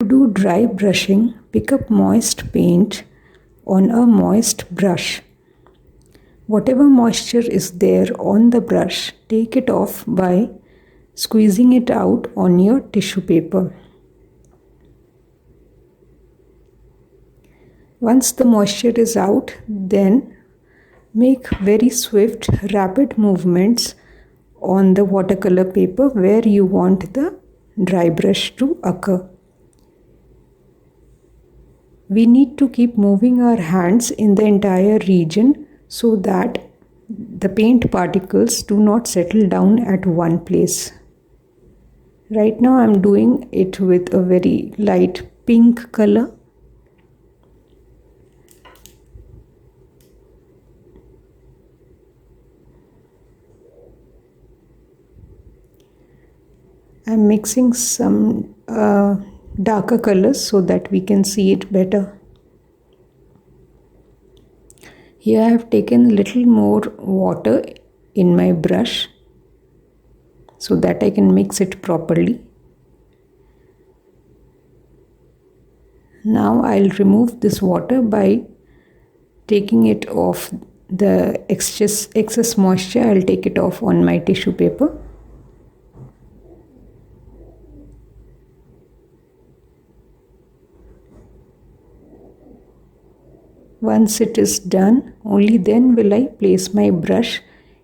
To do dry brushing, pick up moist paint on a moist brush. Whatever moisture is there on the brush, take it off by squeezing it out on your tissue paper. Once the moisture is out, then make very swift, rapid movements on the watercolor paper where you want the dry brush to occur. We need to keep moving our hands in the entire region so that the paint particles do not settle down at one place. Right now I am doing it with a very light pink color. I am mixing some darker colors so that we can see it better. Here I have taken a little more water in my brush so that I can mix it properly. Now I'll remove this water by taking it off the excess moisture. I'll take it off on my tissue paper. Once it is done, only then will I place my brush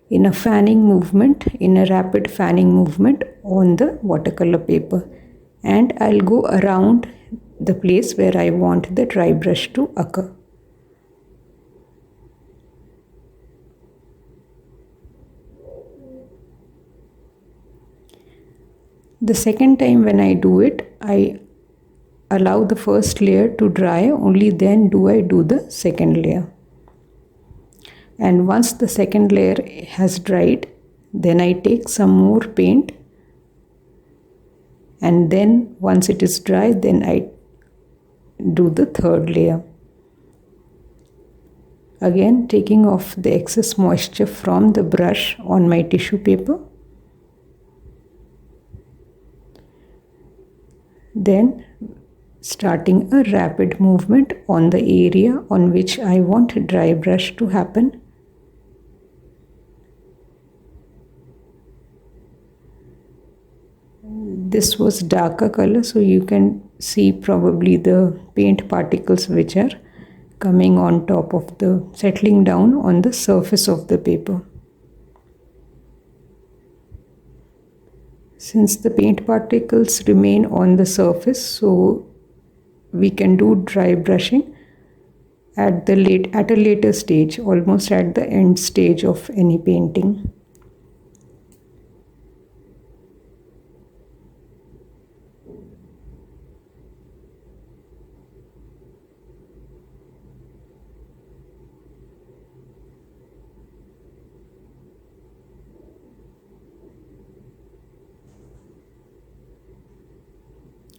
in a fanning movement, in a rapid fanning movement on the watercolor paper, and I'll go around the place where I want the dry brush to occur. The second time when I do it, I allow the first layer to dry, only then do I do the second layer. And once the second layer has dried, then I take some more paint, and then once it is dry, then I do the third layer. Again, taking off the excess moisture from the brush on my tissue paper. Then starting a rapid movement on the area on which I want dry brush to happen. This was darker color, so you can see probably the paint particles which are coming on top of the, settling down on the surface of the paper. Since the paint particles remain on the surface, so we can do dry brushing at a later stage, almost at the end stage of any painting.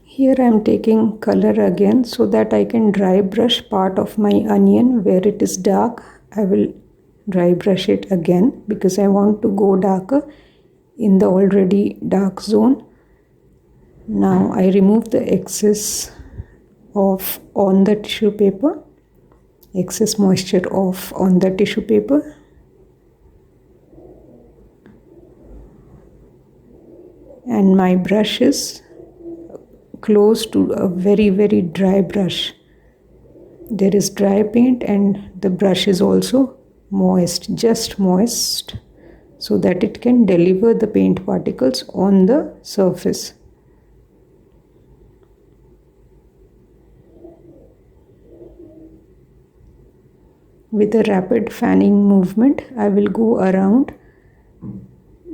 Here I am taking color again so that I can dry brush part of my onion where it is dark. I will dry brush it again because I want to go darker in the already dark zone. Now I remove the excess off on the tissue paper, excess moisture off on the tissue paper. And my brush is close to a very dry brush. There is dry paint and the brush is also moist, just moist, so that it can deliver the paint particles on the surface. With a rapid fanning movement, I will go around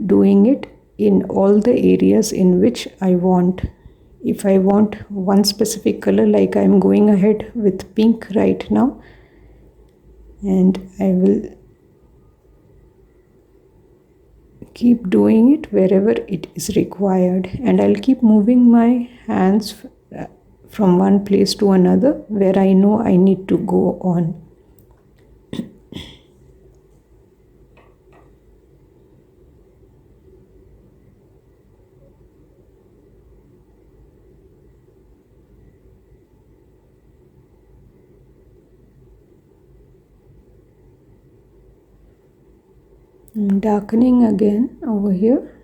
doing it in all the areas in which I want. If I want one specific color, like I am going ahead with pink right now, and I will keep doing it wherever it is required, and I'll keep moving my hands from one place to another where I know I need to go on. I'm darkening again over here,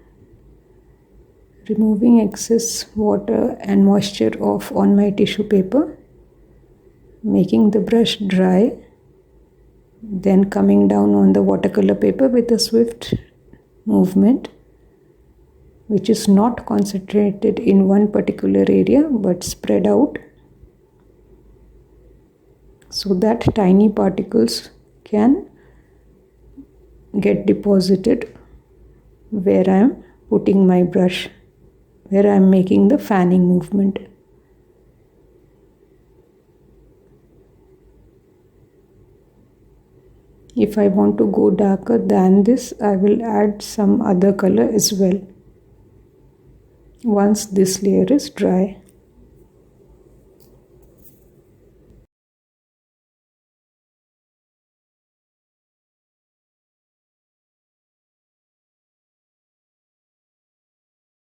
removing excess water and moisture off on my tissue paper, making the brush dry, then coming down on the watercolor paper with a swift movement, which is not concentrated in one particular area but spread out, so that tiny particles can get deposited where I am putting my brush, where I am making the fanning movement. If I want to go darker than this, I will add some other color as well once this layer is dry.